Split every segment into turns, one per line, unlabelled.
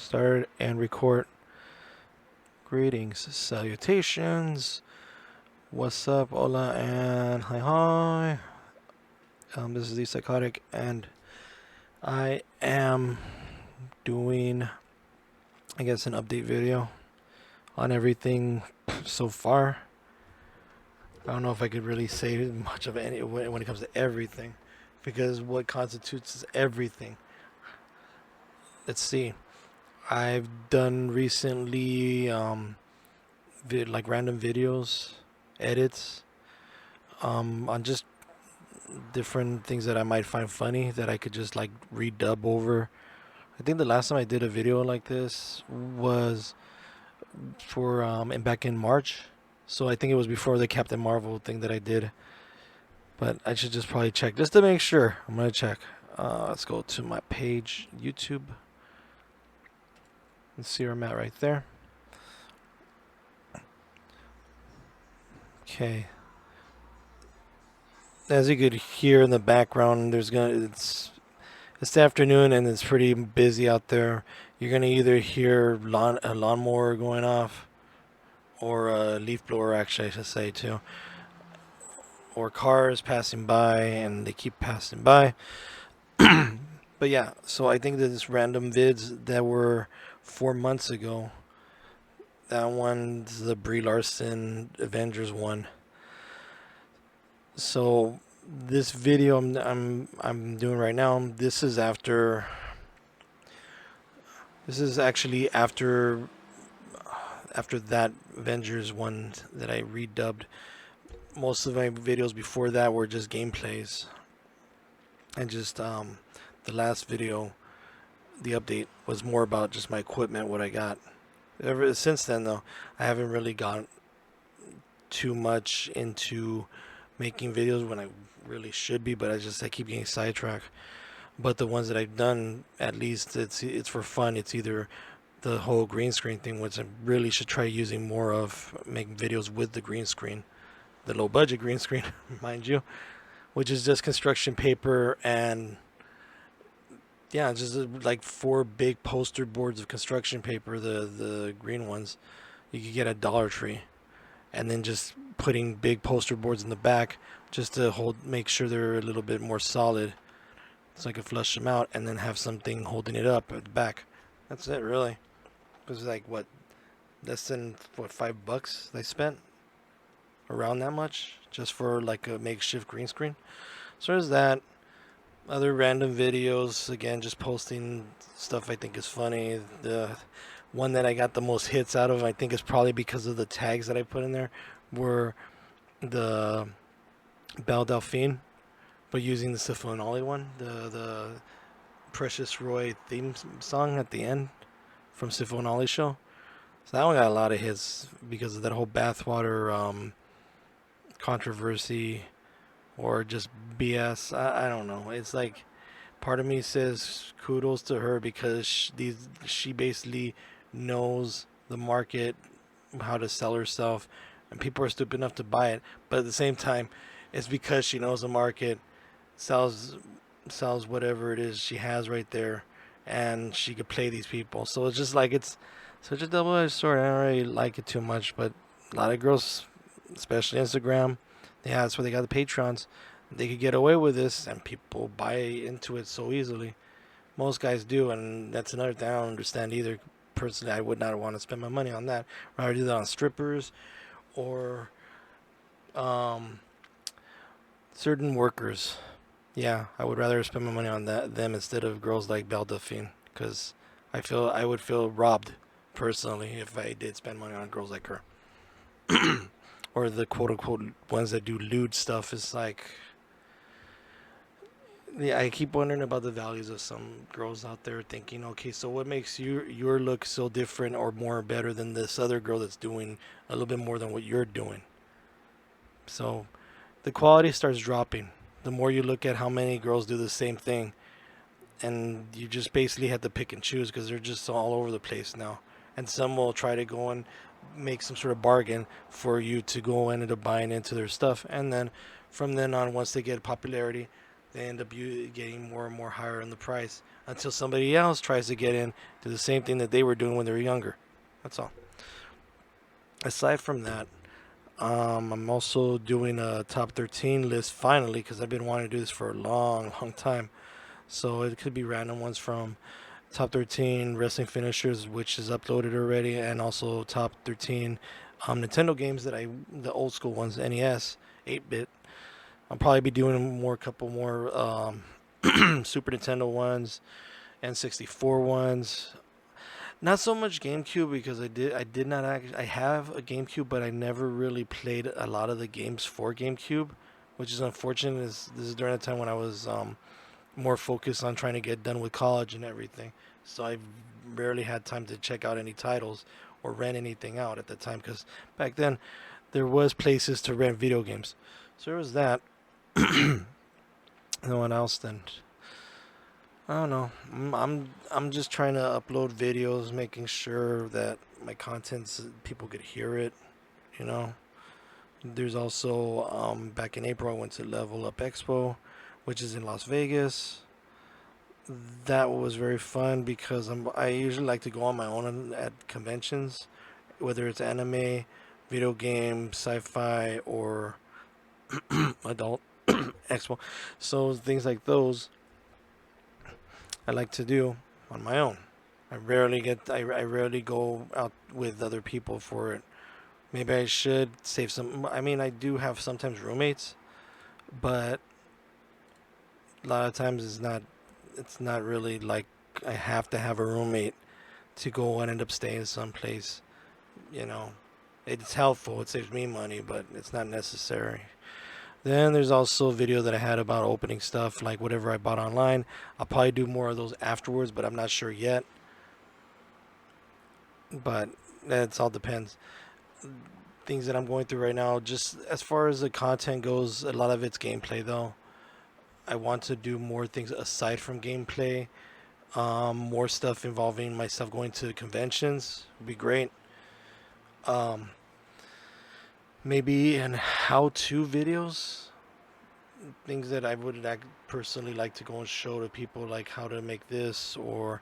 Start and record. Greetings, salutations. What's up, hola, and hi hi. This is the SycoTik, and I am doing, I guess, an update video on everything so far. I don't know if I could really say much of any when it comes to everything, because what constitutes everything? Let's see. I've done recently like random videos, edits, on just different things that I might find funny that I could just like redub over. I think the last time I did a video like this was for and back in March. So I think it was before the Captain Marvel thing that I did. But I should just probably check just to make sure. I'm gonna check. Let's go to my page, YouTube. Let's see where I'm at right there. Okay. As you could hear in the background, it's the afternoon and it's pretty busy out there. You're gonna either hear a lawnmower going off, or a leaf blower, actually, I should say too, or cars passing by, and they keep passing by. But yeah, so I think that this random vids that were 4 months ago. That one's the Brie Larson Avengers one. So this video I'm doing right now, this is actually after that Avengers one that I redubbed. Most of my videos before that were just gameplays, and just the last video, the update, was more about just my equipment, what I got. Ever since then, though, I haven't really gone too much into making videos when I really should be, but I keep getting sidetracked. But the ones that I've done, at least it's for fun. It's either the whole green screen thing, which I really should try using more of, making videos with the green screen, the low budget green screen, mind you, which is just construction paper and yeah, just like 4 big poster boards of construction paper, the green ones you could get at Dollar Tree, and then just putting big poster boards in the back just to make sure they're a little bit more solid, so I can flush them out, and then have something holding it up at the back. That's it, really. It was like what, less than $5 I spent, around that much, just for like a makeshift green screen. So there's that. Other random videos, again, just posting stuff I think is funny. The one that I got the most hits out of, I think, is probably because of the tags that I put in there, were the Belle Delphine, but using the Syphonoli one, the Precious Roy theme song at the end from Syphonoli show. So that one got a lot of hits because of that whole bathwater controversy, or just BS. I don't know. It's like, part of me says kudos to her, because she basically knows the market, how to sell herself, and people are stupid enough to buy it. But at the same time, it's because she knows the market, sells whatever it is she has right there, and she could play these people. So it's just like, it's such a double-edged sword. I don't really like it too much, but a lot of girls, especially Instagram, yeah, that's where they got the patrons. They could get away with this, and people buy into it so easily. Most guys do, and that's another thing I don't understand either. Personally, I would not want to spend my money on that. I'd rather do that on strippers, or certain workers. Yeah, I would rather spend my money on them instead of girls like Belle Delphine, because I would feel robbed personally if I did spend money on girls like her. Or the quote unquote ones that do lewd stuff. Is like, yeah, I keep wondering about the values of some girls out there, thinking, okay, so what makes your look so different or more better than this other girl that's doing a little bit more than what you're doing? So the quality starts dropping the more you look at how many girls do the same thing, and you just basically have to pick and choose, because they're just all over the place now. And some will try to go and make some sort of bargain for you to go and end up buying into their stuff, and then from then on, once they get popularity, they end up getting more and more higher in the price, until somebody else tries to get in to the same thing that they were doing when they were younger. That's all. Aside from that, I'm also doing a top 13 list finally because I've been wanting to do this for a long, long time. So it could be random ones from top 13 wrestling finishers, which is uploaded already, and also top 13 Nintendo games the old school ones, NES, 8-bit. I'll probably be doing a couple more Super Nintendo ones and 64 ones. Not so much GameCube because I did not actually I have a GameCube, but I never really played a lot of the games for GameCube, which is unfortunate. This is during the time when I was more focused on trying to get done with college and everything. So I rarely had time to check out any titles or rent anything out at the time because back then there was places to rent video games. So there was that. No one else then. I don't know. I'm just trying to upload videos, making sure that my content's people could hear it. You know. There's also back in April I went to Level Up Expo, which is in Las Vegas. That was very fun because I usually like to go on my own at conventions, whether it's anime, video game, sci-fi, or adult expo. So things like those I like to do on my own. I rarely go out with other people for it. Maybe I should save some. I mean, I do have sometimes roommates, but a lot of times it's not really like I have to have a roommate to go and end up staying someplace. You know, it's helpful. It saves me money, but it's not necessary. Then there's also a video that I had about opening stuff, like whatever I bought online. I'll probably do more of those afterwards, but I'm not sure yet. But it all depends. Things that I'm going through right now, just as far as the content goes, a lot of it's gameplay though. I want to do more things aside from gameplay. More stuff involving myself going to conventions would be great. Um, Maybe in how-to videos, things that I would personally like to go and show to people, like how to make this, or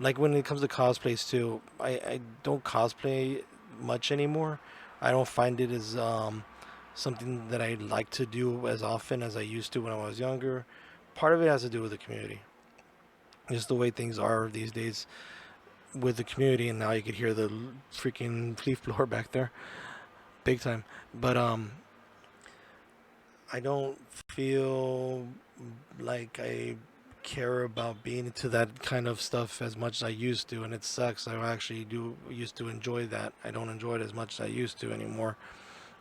like when it comes to cosplays too. I don't cosplay much anymore. I don't find it as something that I like to do as often as I used to when I was younger. Part of it has to do with the community, just the way things are these days with the community. And now you could hear the freaking leaf blower back there, big time. But I don't feel like I care about being into that kind of stuff as much as I used to, and it sucks. I actually do used to enjoy that. I don't enjoy it as much as I used to anymore,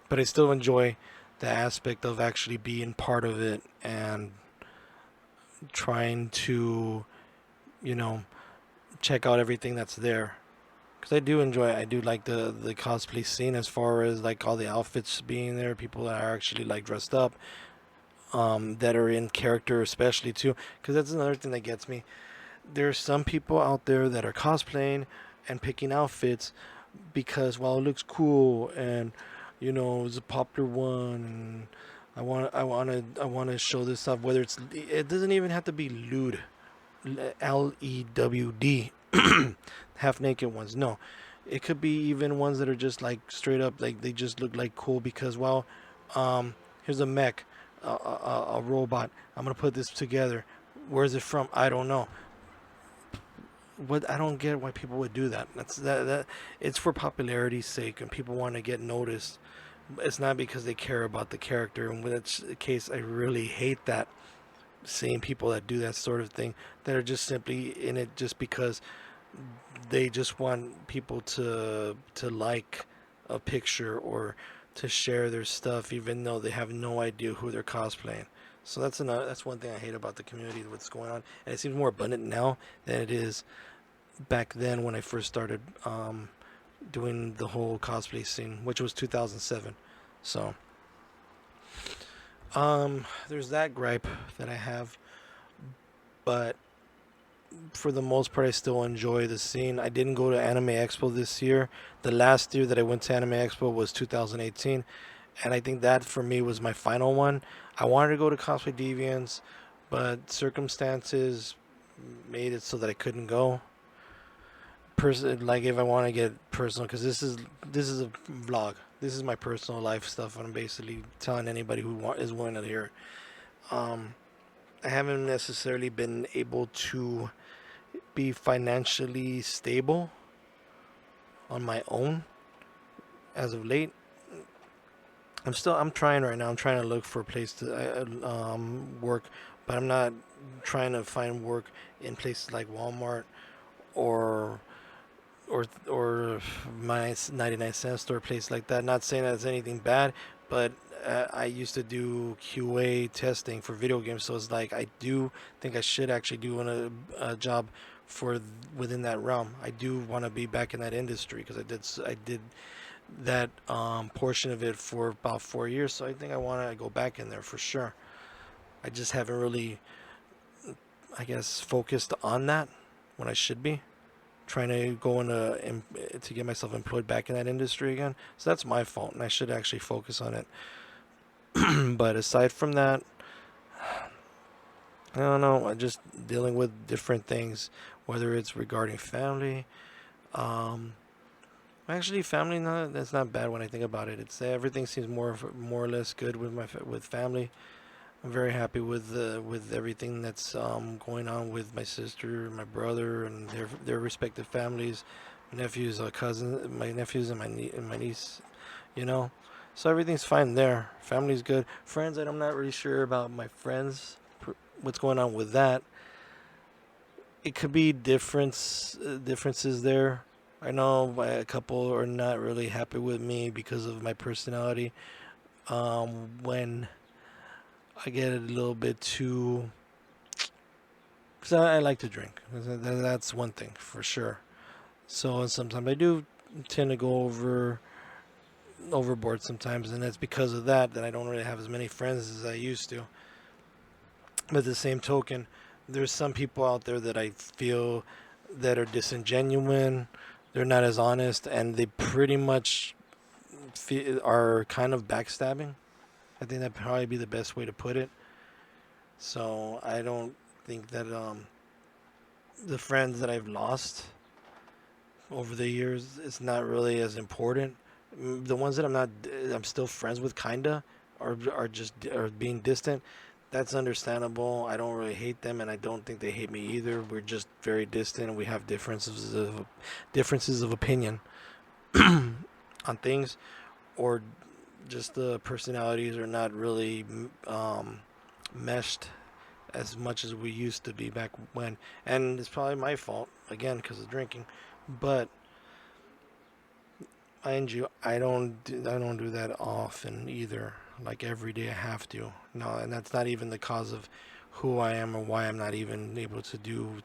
but I still enjoy the aspect of actually being part of it and trying to, you know, check out everything that's there. Because I do enjoy it. I do like the cosplay scene as far as like all the outfits being there, people that are actually like dressed up, that are in character, especially too. Because that's another thing that gets me. There's some people out there that are cosplaying and picking outfits because well, it looks cool and it's a popular one. And I want to show this stuff. Whether it doesn't even have to be lewd, LEWD, half naked ones. No, it could be even ones that are just like straight up like they just look like cool because well, here's a mech, a robot. I'm gonna put this together. Where's it from? I don't know. What I don't get why people would do that. That it's for popularity's sake and people want to get noticed. It's not because they care about the character. And when that's the case, I really hate that. Seeing people that do that sort of thing that are just simply in it just because they just want people to like a picture or to share their stuff even though they have no idea who they're cosplaying. So that's one thing I hate about the community, what's going on, and it seems more abundant now than it is back then when I first started doing the whole cosplay scene, which was 2007. So there's that gripe that I have, but for the most part, I still enjoy the scene. I didn't go to Anime Expo this year. The last year that I went to Anime Expo was 2018, and I think that for me was my final one. I wanted to go to Cosplay Deviants, but circumstances made it so that I couldn't go. Like if I want to get personal, because this is a vlog. This is my personal life stuff. I'm basically telling anybody who is willing to hear it. I haven't necessarily been able to be financially stable on my own as of late. I'm trying right now. I'm trying to look for a place to work, but I'm not trying to find work in places like Walmart or or my 99-cent store, place like that. Not saying that's anything bad, but I used to do QA testing for video games, so it's like I do think I should actually do a job for within that realm. I do want to be back in that industry because I did that portion of it for about 4 years, so I think I want to go back in there for sure. I just haven't really, I guess, focused on that when I should be trying to go into to get myself employed back in that industry again. So that's my fault, and I should actually focus on it. But aside from that, I don't know. I'm just dealing with different things, whether it's regarding family. Um, Actually, family, that's not bad when I think about it. It's everything seems more or less good with with family. I'm very happy with everything that's going on with my sister, my brother, and their respective families. My nephews, cousin, my nephews, and my niece. You know, so everything's fine there. Family's good. Friends, I'm not really sure about my friends. What's going on with that? It could be differences there. I know a couple are not really happy with me because of my personality. When I get a little bit too, because I like to drink. That's one thing for sure. So sometimes I do tend to go overboard sometimes, and it's because of that I don't really have as many friends as I used to. But the same token, there's some people out there that I feel that are disingenuous. They're not as honest, and they pretty much are kind of backstabbing. I think that'd probably be the best way to put it. So I don't think that the friends that I've lost over the years is not really as important. The ones that I'm still friends with, kinda, are being distant. That's understandable. I don't really hate them, and I don't think they hate me either. We're just very distant, and we have differences of opinion on things, or just the personalities are not really meshed as much as we used to be back when. And it's probably my fault again because of drinking, but mind you, I don't do that often either. Like every day I have to. No, and that's not even the cause of who I am or why I'm not even able to do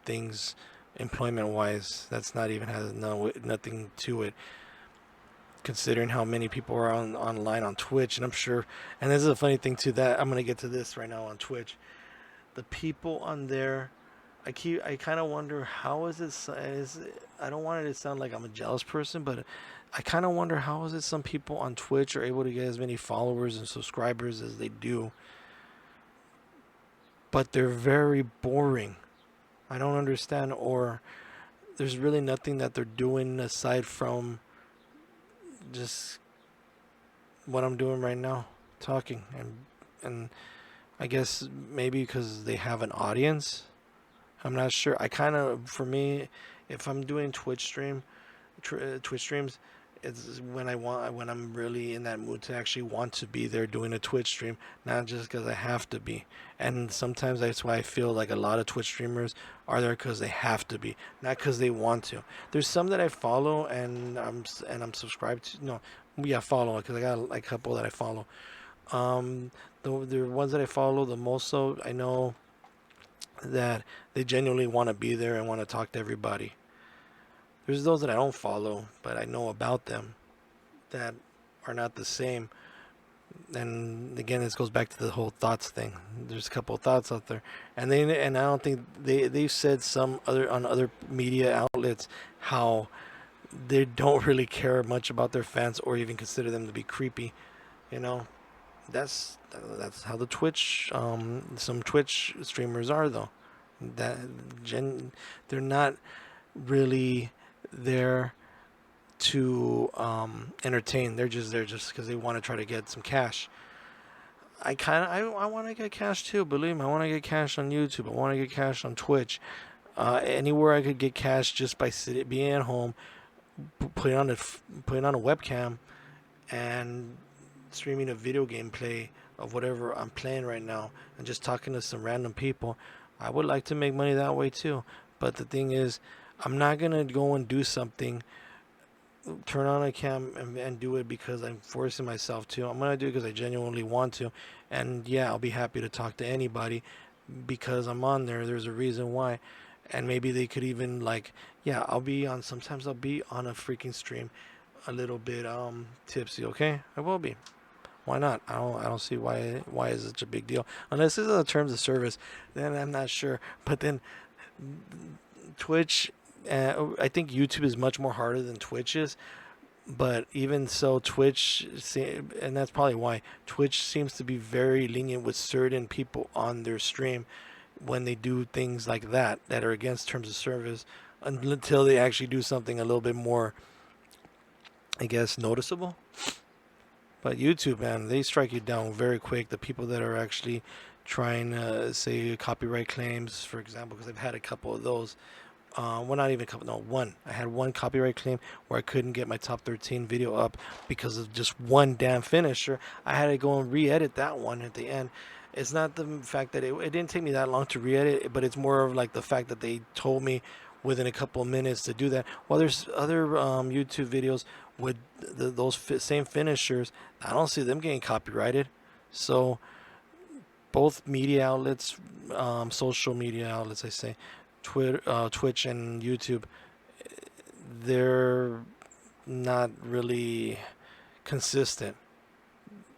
things employment wise. That's not even has nothing to it. Considering how many people are online on Twitch, and I'm sure, and this is a funny thing too. That I'm gonna get to this right now on Twitch. The people on there, I kind of wonder how I don't want it to sound like I'm a jealous person, but I kind of wonder how is it some people on Twitch are able to get as many followers and subscribers as they do, but they're very boring. I don't understand, or there's really nothing that they're doing aside from just what I'm doing right now, talking, and I guess maybe because they have an audience. I'm not sure. I kind of, for me, if I'm doing Twitch streams, it's when I'm really in that mood to actually want to be there doing a Twitch stream, not just because I have to be. And sometimes that's why I feel like a lot of Twitch streamers are there because they have to be, not because they want to. There's some that I follow and I'm subscribed to. No, yeah, follow because I got like a couple that I follow. Um, the ones that I follow the most, so I know that they genuinely want to be there and want to talk to everybody. There's those that I don't follow, but I know about them that are not the same. And again, this goes back to the whole thoughts thing. There's a couple of thoughts out there, and I don't think they've said some other on other media outlets how they don't really care much about their fans or even consider them to be creepy. You know, that's how the Twitch some Twitch streamers are though. That they're not really there to entertain. They're just there just because they want to try to get some cash. I want to get cash too. Believe me, I want to get cash on YouTube. I want to get cash on Twitch. Anywhere I could get cash just by being at home, putting on a webcam, and streaming a video gameplay of whatever I'm playing right now, and just talking to some random people. I would like to make money that way too. But the thing is, I'm not gonna go and do something, turn on a cam and do it because I'm forcing myself to. I'm gonna do it because I genuinely want to, and yeah, I'll be happy to talk to anybody because I'm on there. There's a reason why, and maybe they could even like, yeah, I'll be on. Sometimes I'll be on a freaking stream, a little bit tipsy. Okay, I will be. Why not? I don't see why is it such a big deal unless it's in the terms of service. Then I'm not sure. But then Twitch, I think YouTube is much more harder than Twitch is. But even so, Twitch, and that's probably why Twitch seems to be very lenient with certain people on their stream when they do things like that are against terms of service until they actually do something a little bit more, I guess, noticeable. But YouTube, man, they strike you down very quick. The people that are actually trying to say copyright claims, for example, because I've had a couple of those. Well, not even a couple, no, one. I had one copyright claim where I couldn't get my top 13 video up because of just one damn finisher. I had to go and re-edit that one at the end. It's not the fact that it didn't take me that long to re-edit, but it's more of like the fact that they told me within a couple of minutes to do that. Well, there's other YouTube videos with those same finishers. I don't see them getting copyrighted. So both media outlets, social media outlets, I say, Twitter, Twitch, and YouTube, they're not really consistent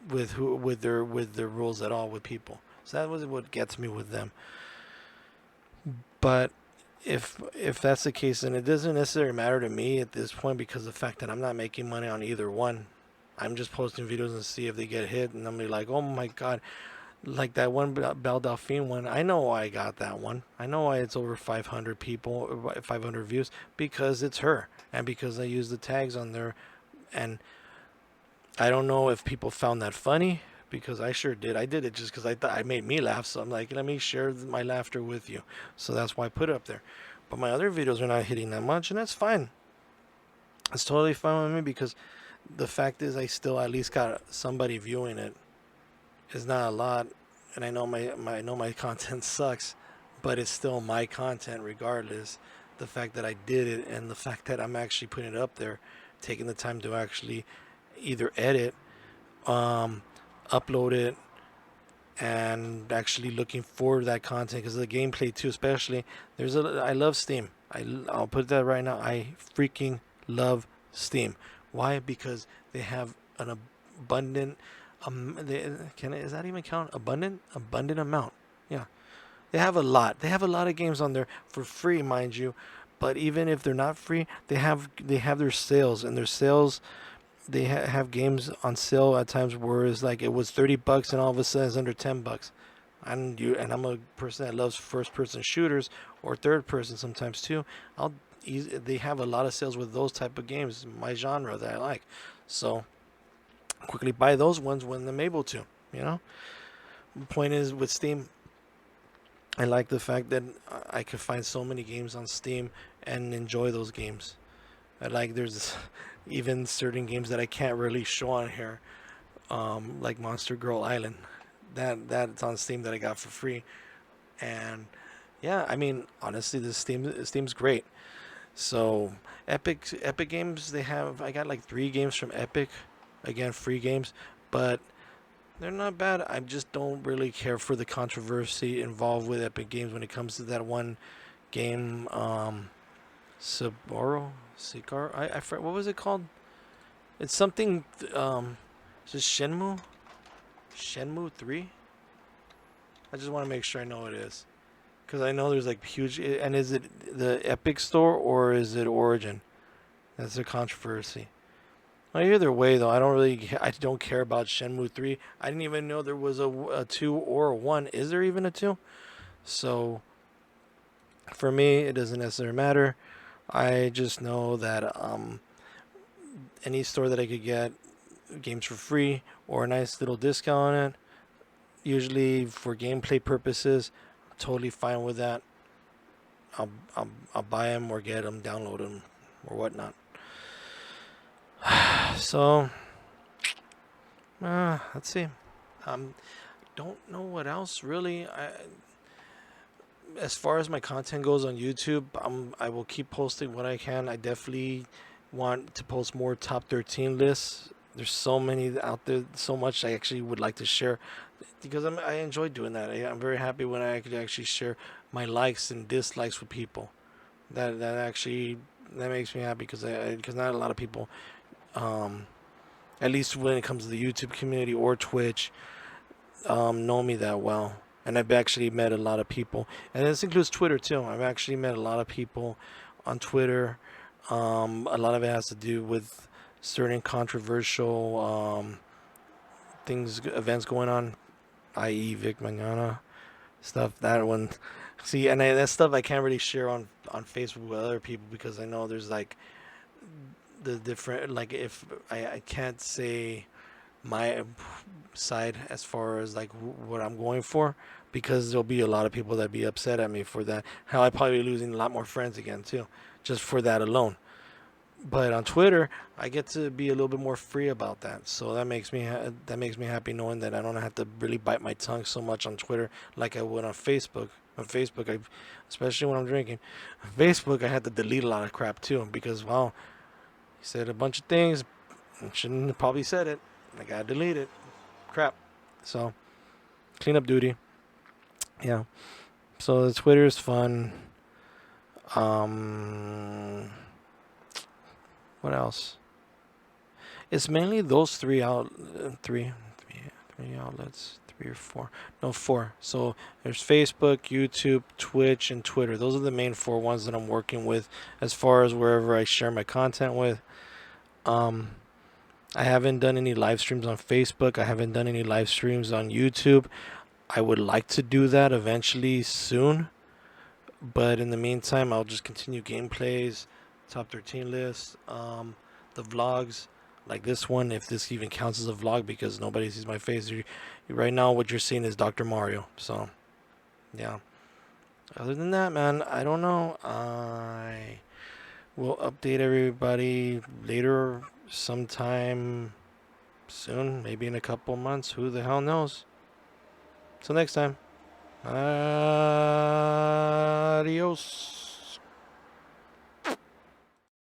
with their rules at all with people. So that was what gets me with them. But if that's the case, then it doesn't necessarily matter to me at this point because the fact that I'm not making money on either one. I'm just posting videos and see if they get hit, and I'm like, oh my god, like that one Belle Delphine one. I know why I got that one. I know why it's over 500 people, 500 views because it's her, and because I use the tags on there, and I don't know if people found that funny because I sure did. I did it just because I thought it made me laugh. So I'm like, let me share my laughter with you. So that's why I put it up there. But my other videos are not hitting that much, and that's fine. It's totally fine with me because the fact is I still at least got somebody viewing it. It's not a lot, and I know my content sucks, but it's still my content regardless. The fact that I did it and the fact that I'm actually putting it up there, taking the time to actually either edit, um, upload it, and actually looking for that content because the gameplay too, especially. I love Steam. I'll put that right now. I freaking love Steam. Why? Because they have an abundant. Is that even count? Abundant amount. Yeah, they have a lot. They have a lot of games on there for free, mind you. But even if they're not free, they have their sales, and their sales they have games on sale at times where it's like it was $30 and all of a sudden it's under $10. And I'm a person that loves first person shooters or third person sometimes too. They have a lot of sales with those type of games, my genre that I like. So quickly buy those ones when I'm able to. You know. The point is with Steam, I like the fact that I can find so many games on Steam and enjoy those games. I like there's even certain games that I can't really show on here, like Monster Girl Island. That's on Steam that I got for free, and yeah, I mean honestly, this Steam's great. So Epic Games I got like 3 games from Epic, again free games, but they're not bad. I just don't really care for the controversy involved with Epic Games when it comes to that one game, Saboro, Sicar. I forgot what was it called? It's something. Is it Shenmue? Shenmue 3. I just want to make sure I know what it is because I know there's like huge. And is it the Epic Store or is it Origin? That's a controversy. Well, either way, though, I don't care about Shenmue 3. I didn't even know there was a 2 or a 1. Is there even a 2? So For me, it doesn't necessarily matter. I just know that any store that I could get games for free or a nice little discount on it, usually for gameplay purposes, I'm totally fine with that. I'll, I'll buy them or get them, download them, or whatnot. So, let's see. Don't know what else really. As far as my content goes on YouTube, I will keep posting what I can. I definitely want to post more top 13 lists. There's so many out there, so much I actually would like to share because I enjoy doing that. I'm very happy when I could actually share my likes and dislikes with people. That actually that makes me happy because not a lot of people, um, at least when it comes to the YouTube community or Twitch, know me that well. And I've actually met a lot of people, and this includes Twitter too. I've actually met a lot of people on Twitter. A lot of it has to do with certain controversial events going on, i.e., Vic Mañana stuff. That one, see, and that stuff I can't really share on Facebook with other people because I know there's like the different, like if I can't say my side as far as like what I'm going for because there'll be a lot of people that be upset at me for that. How I probably losing a lot more friends again too, just for that alone. But on Twitter, I get to be a little bit more free about that. So that makes me happy knowing that I don't have to really bite my tongue so much on Twitter like I would on Facebook. On Facebook, especially when I'm drinking, on Facebook I had to delete a lot of crap too because wow, he said a bunch of things. I shouldn't have probably said it. I gotta delete it. Crap. So cleanup duty. Yeah. So the Twitter is fun. Um, what else? It's mainly those three outlets, three or four. No, four. So there's Facebook, YouTube, Twitch, and Twitter. Those are the main four ones that I'm working with as far as wherever I share my content with. Um, I haven't done any live streams on Facebook. I haven't done any live streams on YouTube. I would like to do that eventually soon. But in the meantime, I'll just continue gameplays, top 13 lists, the vlogs, like this one, if this even counts as a vlog because nobody sees my face. Right now, what you're seeing is Dr.Mario. So, yeah. Other than that, man, I don't know. I will update everybody later sometime soon, maybe in a couple months. Who the hell knows? Till next time. Adios.